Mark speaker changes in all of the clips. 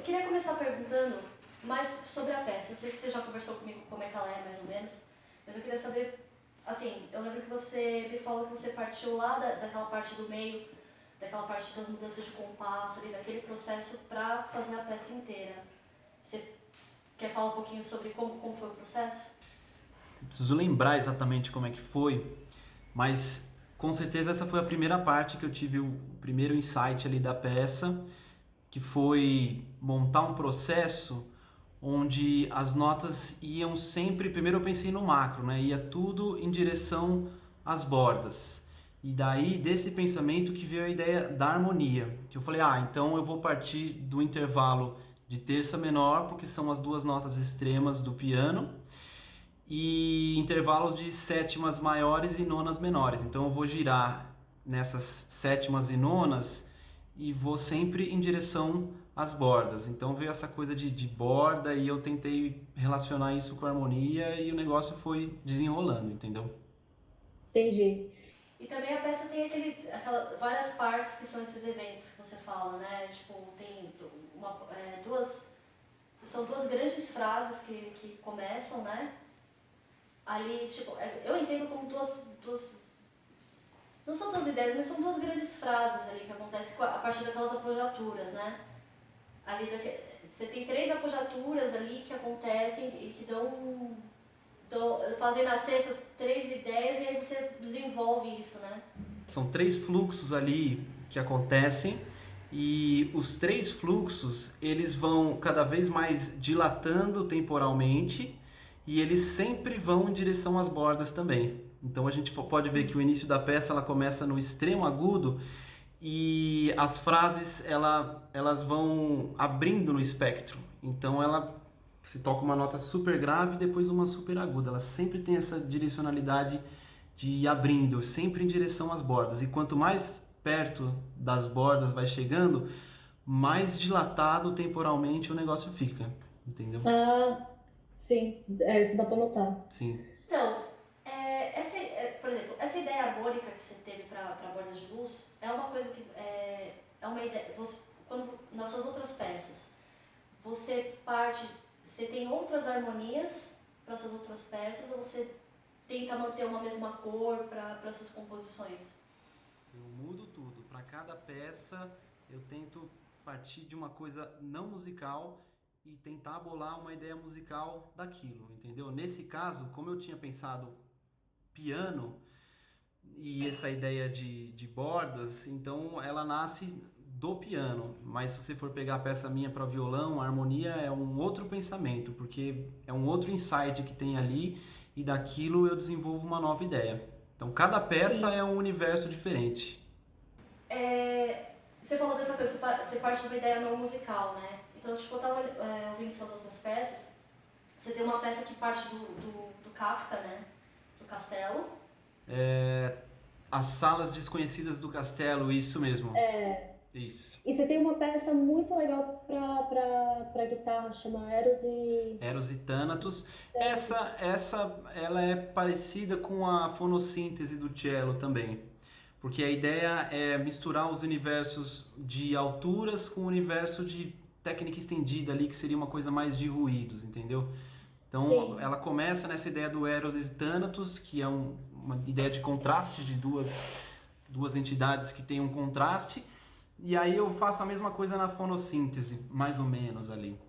Speaker 1: queria começar perguntando mais sobre a peça. Eu sei que você já conversou comigo como é que ela é, mais ou menos, mas eu queria saber, assim, eu lembro que você me falou que você partiu lá daquela parte do meio, daquela parte das mudanças de compasso, ali, daquele processo para fazer a peça inteira. Você quer falar um pouquinho sobre como foi o processo?
Speaker 2: Preciso lembrar exatamente como é que foi, mas com certeza essa foi a primeira parte que eu tive o primeiro insight ali da peça, que foi montar um processo onde as notas iam sempre, primeiro eu pensei no macro, né? Ia tudo em direção às bordas. E daí desse pensamento que veio a ideia da harmonia, que eu falei, então eu vou partir do intervalo de terça menor, porque são as duas notas extremas do piano, e intervalos de sétimas maiores e nonas menores. Então eu vou girar nessas sétimas e nonas e vou sempre em direção às bordas. Então veio essa coisa de borda e eu tentei relacionar isso com a harmonia e o negócio foi desenrolando, entendeu?
Speaker 1: Entendi. E também a peça tem várias partes que são esses eventos que você fala, né? Tipo, tem duas. São duas grandes frases que começam, né? Ali, tipo, eu entendo como duas. Não são duas ideias, mas são duas grandes frases ali que acontecem a partir daquelas apojaturas, né? Ali você tem três apojaturas ali que acontecem e que fazem nascer essas três ideias e aí você desenvolve isso, né?
Speaker 2: São três fluxos ali que acontecem e os três fluxos eles vão cada vez mais dilatando temporalmente e eles sempre vão em direção às bordas também. Então a gente pode ver que o início da peça ela começa no extremo agudo e as frases elas vão abrindo no espectro. Então ela se toca uma nota super grave e depois uma super aguda. Ela sempre tem essa direcionalidade de ir abrindo, sempre em direção às bordas. E quanto mais perto das bordas vai chegando, mais dilatado temporalmente o negócio fica, entendeu?
Speaker 3: Ah, sim, isso dá pra notar.
Speaker 2: Sim.
Speaker 1: Então, por exemplo, essa ideia harmônica que você teve para Bordas de Luz é uma coisa que é uma ideia. Nas suas outras peças, você tem outras harmonias para suas outras peças ou você tenta manter uma mesma cor para suas composições?
Speaker 2: Eu mudo tudo. Para cada peça, eu tento partir de uma coisa não musical e tentar bolar uma ideia musical daquilo, entendeu? Nesse caso, como eu tinha pensado piano e essa ideia de bordas, então ela nasce do piano. Mas se você for pegar a peça minha para violão, a harmonia é um outro pensamento, porque é um outro insight que tem ali e daquilo eu desenvolvo uma nova ideia. Então cada peça
Speaker 3: Sim.
Speaker 2: é um universo diferente.
Speaker 1: Você falou dessa coisa, você parte de uma ideia não musical, né? Então, tipo, eu tava ouvindo suas outras peças. Você tem uma peça que parte do Kafka, né? Do Castelo.
Speaker 2: As salas desconhecidas do castelo, isso mesmo. Isso.
Speaker 3: E você tem uma peça muito legal pra guitarra, chama Eros e
Speaker 2: Eros e Thanatos.
Speaker 3: Thanatos.
Speaker 2: Ela é parecida com a fonossíntese do cello também. Porque a ideia é misturar os universos de alturas com o universo de técnica estendida ali, que seria uma coisa mais de ruídos, entendeu? Então ela
Speaker 3: Sim.
Speaker 2: começa nessa ideia do Eros e Thanatos, que é uma ideia de contraste de duas entidades que têm um contraste. E aí eu faço a mesma coisa na fonossíntese, mais ou menos ali.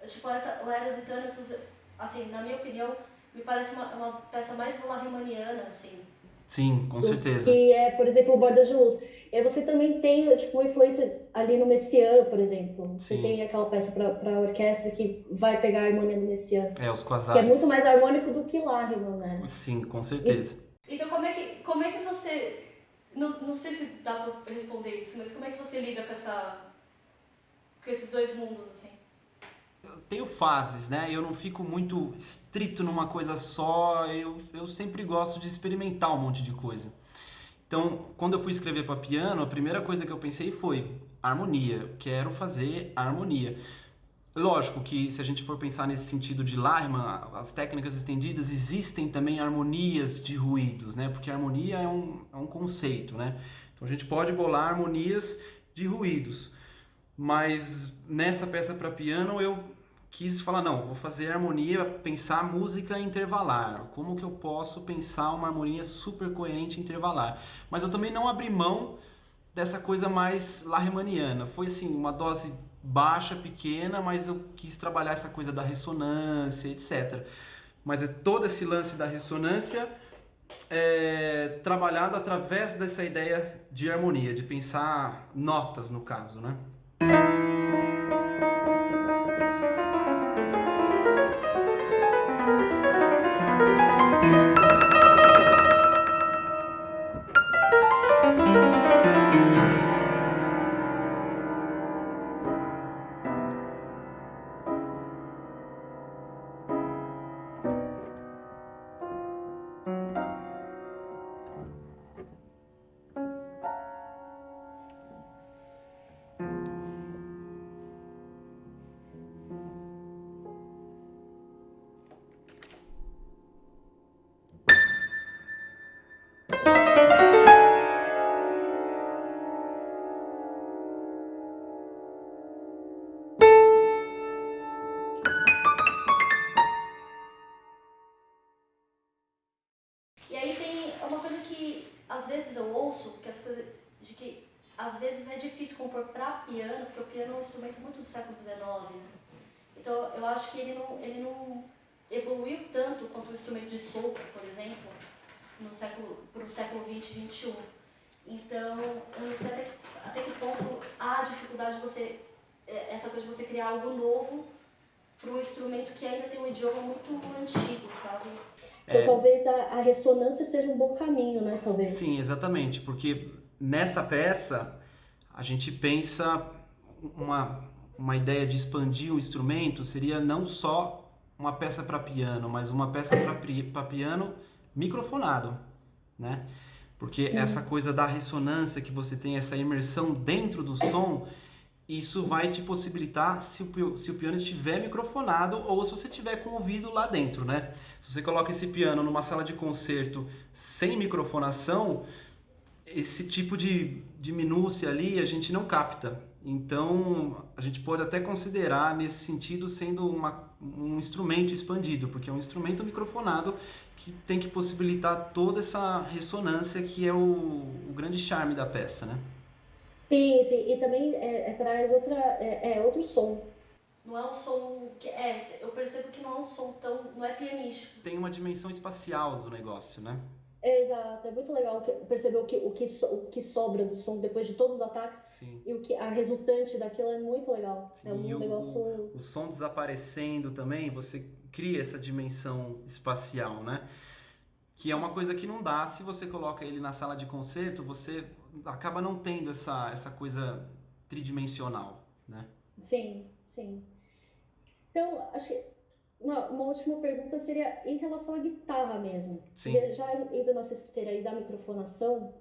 Speaker 1: tipo, o Eros e Thanatos, assim, na minha opinião, me parece uma peça mais lahrimaniana, assim.
Speaker 2: Sim, com certeza.
Speaker 3: Que é, por exemplo, o Bordas de Luz. E aí você também tem, tipo, uma influência ali no Messiaen, por exemplo. Você
Speaker 2: Sim.
Speaker 3: tem aquela peça para orquestra que vai pegar a harmonia do Messiaen.
Speaker 2: Os
Speaker 3: Que é
Speaker 2: quasais.
Speaker 3: muito mais harmônico do que Lahriman, né?
Speaker 2: Sim, com certeza.
Speaker 1: Então, como é que você... Não sei se dá pra responder isso, mas como é que você lida com esses dois mundos, assim?
Speaker 2: Eu tenho fases, né? Eu não fico muito estrito numa coisa só. Eu sempre gosto de experimentar um monte de coisa. Então, quando eu fui escrever para piano, a primeira coisa que eu pensei foi harmonia. Eu quero fazer harmonia. Lógico que se a gente for pensar nesse sentido de Lyman, as técnicas estendidas, existem também harmonias de ruídos, né? Porque harmonia é um conceito, né? Então a gente pode bolar harmonias de ruídos. Mas nessa peça para piano eu quis falar, não, vou fazer harmonia, pensar música intervalar. Como que eu posso pensar uma harmonia super coerente intervalar? Mas eu também não abri mão dessa coisa mais lahmaniana. Foi assim, uma dose baixa, pequena, mas eu quis trabalhar essa coisa da ressonância, etc. Mas é todo esse lance da ressonância trabalhado através dessa ideia de harmonia, de pensar notas no caso, né?
Speaker 1: E aí tem uma coisa que às vezes eu ouço, que as coisas de que às vezes é difícil compor para piano, porque o piano é um instrumento muito do século XIX, né? Então eu acho que ele não evoluiu tanto quanto o instrumento de sopro, por exemplo, para o século XX e XXI. Então eu não sei até que ponto há dificuldade de você, essa coisa de você criar algo novo para um instrumento que ainda tem um idioma muito antigo, sabe?
Speaker 3: Então talvez a ressonância seja um bom caminho, né? Talvez.
Speaker 2: Sim, exatamente, porque nessa peça a gente pensa uma ideia de expandir o instrumento seria não só uma peça para piano, mas uma peça para piano microfonado, né? Porque essa coisa da ressonância, que você tem essa imersão dentro do som, isso vai te possibilitar se o piano estiver microfonado ou se você tiver com o ouvido lá dentro, né? Se você coloca esse piano numa sala de concerto sem microfonação, esse tipo de minúcia ali a gente não capta. Então, a gente pode até considerar nesse sentido sendo um instrumento expandido, porque é um instrumento microfonado que tem que possibilitar toda essa ressonância que é o grande charme da peça, né?
Speaker 3: Sim, sim. E também traz outro som.
Speaker 1: Não é um som que eu percebo que não é um som tão, não é pianístico.
Speaker 2: Tem uma dimensão espacial do negócio, né?
Speaker 3: Exato, é muito legal perceber o que sobra do som depois de todos os ataques.
Speaker 2: Sim.
Speaker 3: E a resultante daquilo é muito legal.
Speaker 2: Sim,
Speaker 3: é um negócio.
Speaker 2: O som desaparecendo também, você cria essa dimensão espacial, né? Que é uma coisa que não dá se você coloca ele na sala de concerto, você acaba não tendo essa coisa tridimensional, né?
Speaker 3: Sim, sim. Então, acho que uma última pergunta seria em relação à guitarra mesmo.
Speaker 2: Sim.
Speaker 3: Já indo nessa esteira aí da microfonação.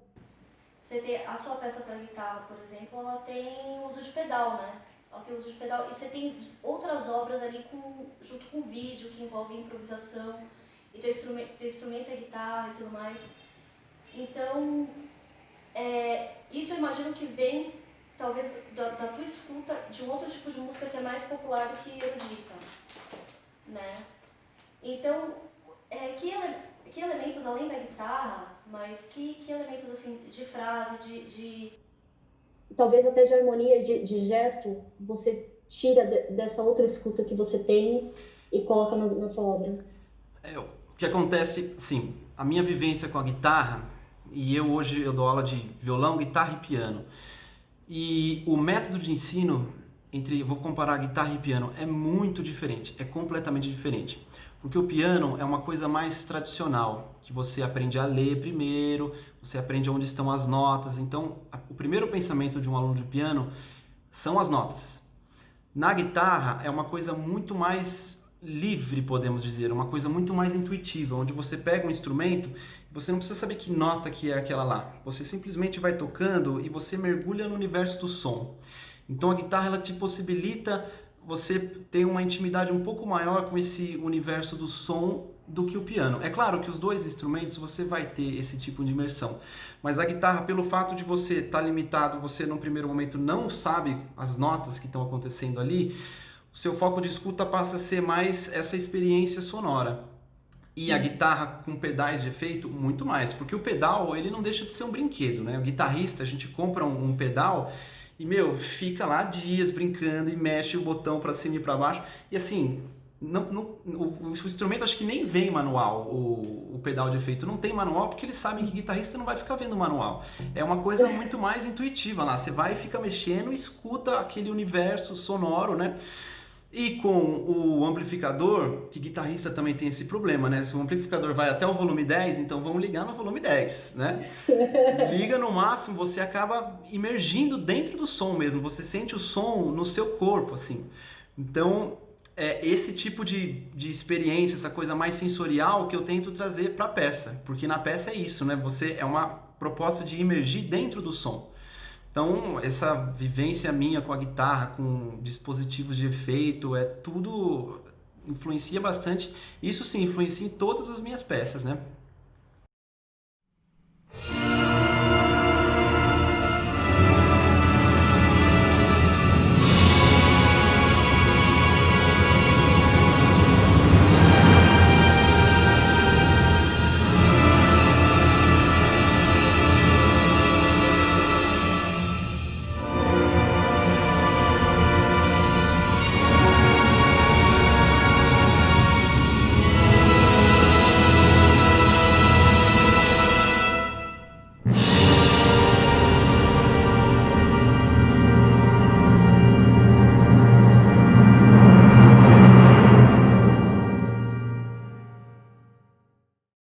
Speaker 1: Você tem a sua peça para guitarra, por exemplo, ela tem uso de pedal, né? Ela tem uso de pedal. E você tem outras obras ali junto com vídeo, que envolve improvisação. E teu instrumento é guitarra e tudo mais. Então, isso eu imagino que vem, talvez, da tua escuta de um outro tipo de música que é mais popular do que erudita, né? Então, que elementos, além da guitarra, mas que elementos, assim, de frase,
Speaker 3: Talvez até de harmonia, de gesto, você tira dessa outra escuta que você tem e coloca na sua obra?
Speaker 2: O que acontece, sim, a minha vivência com a guitarra, e hoje eu dou aula de violão, guitarra e piano, e o método de ensino, vou comparar guitarra e piano, é muito diferente, é completamente diferente. Porque o piano é uma coisa mais tradicional, que você aprende a ler primeiro, você aprende onde estão as notas. Então, o primeiro pensamento de um aluno de piano são as notas. Na guitarra é uma coisa muito mais livre, podemos dizer, uma coisa muito mais intuitiva, onde você pega um instrumento e você não precisa saber que nota que é aquela lá. Você simplesmente vai tocando e você mergulha no universo do som. Então a guitarra ela te possibilita você ter uma intimidade um pouco maior com esse universo do som do que o piano. É claro que os dois instrumentos você vai ter esse tipo de imersão, mas a guitarra, pelo fato de você estar limitado, você num primeiro momento não sabe as notas que estão acontecendo ali, o seu foco de escuta passa a ser mais essa experiência sonora. E a guitarra com pedais de efeito, muito mais, porque o pedal ele não deixa de ser um brinquedo, né? O guitarrista, a gente compra um pedal e, fica lá dias brincando e mexe o botão para cima e para baixo. E assim, o instrumento acho que nem vem manual, o pedal de efeito não tem manual, porque eles sabem que guitarrista não vai ficar vendo manual. É uma coisa muito mais intuitiva lá, você vai e fica mexendo e escuta aquele universo sonoro, né? E com o amplificador, que guitarrista também tem esse problema, né? Se o amplificador vai até o volume 10, então vamos ligar no volume 10, né? Liga no máximo, você acaba imergindo dentro do som mesmo, você sente o som no seu corpo, assim. Então, é esse tipo de experiência, essa coisa mais sensorial que eu tento trazer para a peça, porque na peça é isso, né? É uma proposta de imergir dentro do som. Então, essa vivência minha com a guitarra, com dispositivos de efeito, tudo influencia bastante. Isso sim, influencia em todas as minhas peças, né?